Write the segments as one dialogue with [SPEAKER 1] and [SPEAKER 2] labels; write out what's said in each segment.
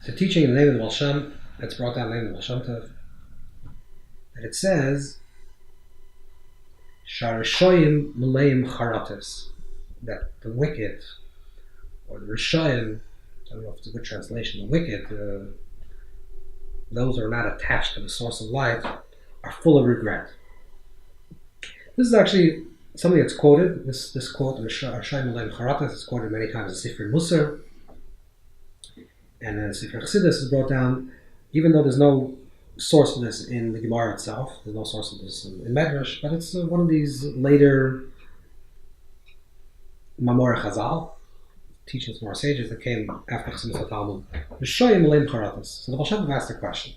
[SPEAKER 1] It's a teaching in the name of the Baal Shem, that's brought down in the name of the Baal Shem Tov, that it says, Sharishoyim Maleim Charatis, that the wicked, or the Rishoyim, I don't know if it's a good translation, the wicked, those who are not attached to the source of life, are full of regret. This is actually something that's quoted. This quote, Rishoyim Maleim Charatis, is quoted many times in Sifrei Musar, and then Sifrei Chassidus is brought down, even though there's no source for this in the Gemara itself. There's no source for this in Medrash, but it's one of these later Mamor Chazal, teachings from our sages that came after Chassidus Talmud. Rishoyim Maleim Charatis. So the Baal Shem Tov asked a question.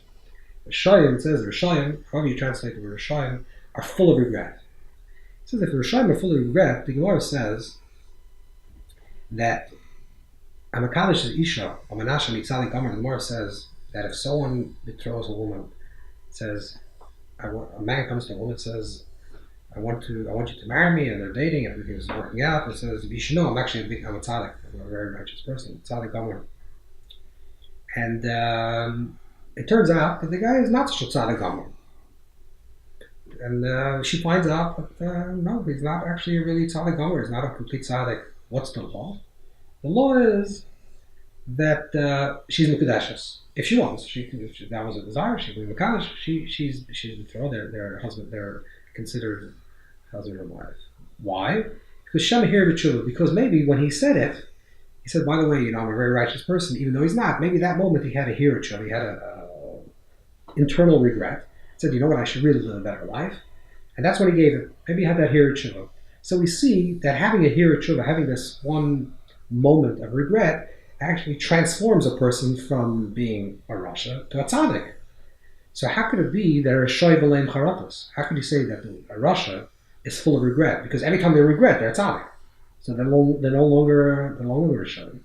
[SPEAKER 1] Rishoyim, it says Rishoyim, however you translate the word Rishoyim, are full of regret. It says if the Rishoyim are full of regret, the Gemara says that Amakalish is Isha, Amanasha Mitzali Gomer, the Gemara says that if someone betroths a woman, says, a man comes to a woman and says, I want you to marry me, and they're dating, everything's working out, and says, you should know, I'm a tzaddik, I'm a very righteous person, tzaddik gomer. And it turns out that the guy is not such a tzaddik gomer. And she finds out that, no, he's not actually a really tzaddik gomer, he's not a complete tzaddik. What's the law? The law is that she's Mekudeshes. If she wants, if that was a desire, she can be Mekadosh. She's betrothed. Their husband. They're considered husband and wife. Why? Because Shem here b'tshuva. Because maybe when he said it, he said, by the way, I'm a very righteous person, even though he's not. Maybe that moment he had a hira tshuva. He had a internal regret. He said, you know what? I should really live a better life. And that's when he gave it. Maybe he had that hira tshuva. So we see that having a hira tshuva, having this one moment of regret, actually transforms a person from being a rasha to a tzaddik. So how could it be that a Rishoy B'leim Charatos? How could you say that a rasha is full of regret? Because every time they regret, they're a tzaddik. So they're no longer Rishoy.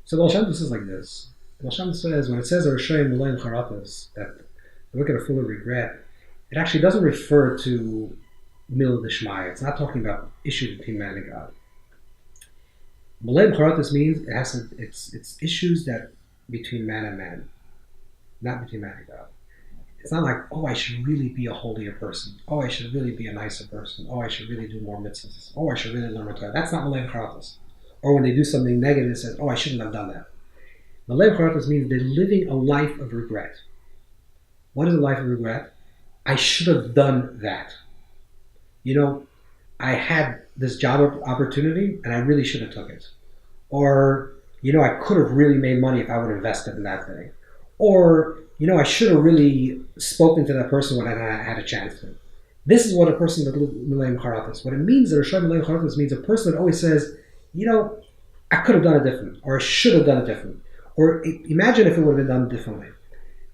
[SPEAKER 1] So the Baal Shem Tov says like this. The Baal Shem Tov says, when it says a Rishoy B'leim Charatos, that the wicked are full of regret, it actually doesn't refer to Mil D'Shmaya. It's not talking about issues between man and God. B'leim Charatos means it's issues that between man and man, not between man and God. It's not like, oh, I should really be a holier person. Oh, I should really be a nicer person. Oh, I should really do more mitzvahs. Oh, I should really learn more Torah. That's not B'leim Charatos. Or when they do something negative, it says, oh, I shouldn't have done that. B'leim Charatos means they're living a life of regret. What is a life of regret? I should have done that. I had this job opportunity and I really should have took it. Or, I could have really made money if I would have invested in that thing. Or, I should have really spoken to that person when I had a chance to. This is what a person that B'leim Charatos. What it means, that Rishoy B'leim Charatos means a person that always says, I could have done it different, or I should have done it different. Or imagine if it would have been done differently.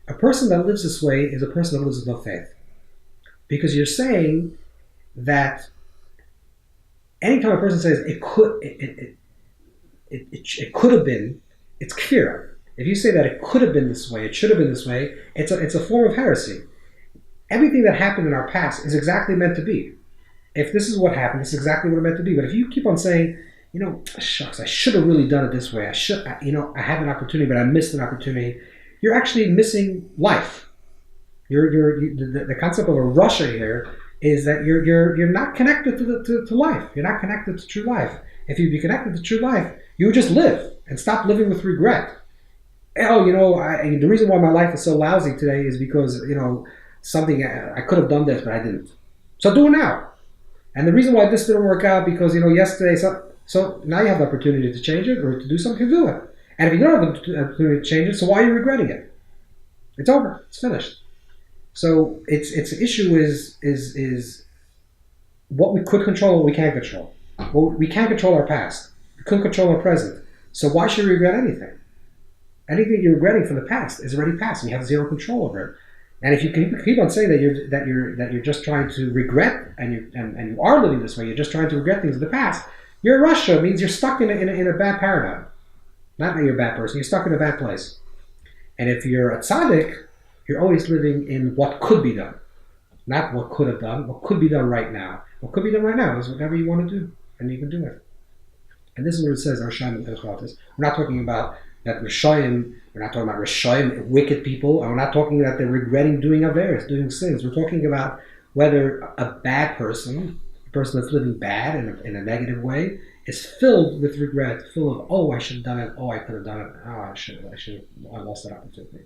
[SPEAKER 1] A person that lives this way is a person that lives with no faith. Because you're saying that anytime a person says it could have been, it's kfira. If you say that it could have been this way, it should have been this way, it's a form of heresy. Everything that happened in our past is exactly meant to be. If this is what happened, it's exactly what it meant to be. But if you keep on saying, shucks, I should have really done it this way. I had an opportunity, but I missed an opportunity. You're actually missing life. The concept of a rasha here is that you're not connected to life. You're not connected to true life. If you'd be connected to true life, you would just live and stop living with regret. The reason why my life is so lousy today is because, something, I could have done this, but I didn't. So do it now. And the reason why this didn't work out, because, yesterday, so now you have the opportunity to change it or to do something, to do it. And if you don't have the opportunity to change it, so why are you regretting it? It's over. It's finished. So its issue is what we could control, what we can't control. Well, we can't control our past. We couldn't control our present. So why should we regret anything? Anything you're regretting from the past is already past, and you have zero control over it. And if you keep on saying that you're just trying to regret, and you are living this way, you're just trying to regret things in the past, you're a rasha. It means you're stuck in a bad paradigm. Not that you're a bad person. You're stuck in a bad place. And if you're a tzaddik, you're always living in what could be done, not what could have done. What could be done right now. What could be done right now is whatever you want to do, and you can do it. And this is what it says, We're not talking about that Rishayim, we're not talking about Rishayim, wicked people, and we're not talking that they're regretting doing Averis, doing sins. We're talking about whether a bad person, a person that's living bad in a negative way, is filled with regret, full of, oh, I should have done it, oh, I could have done it, oh, I lost that opportunity.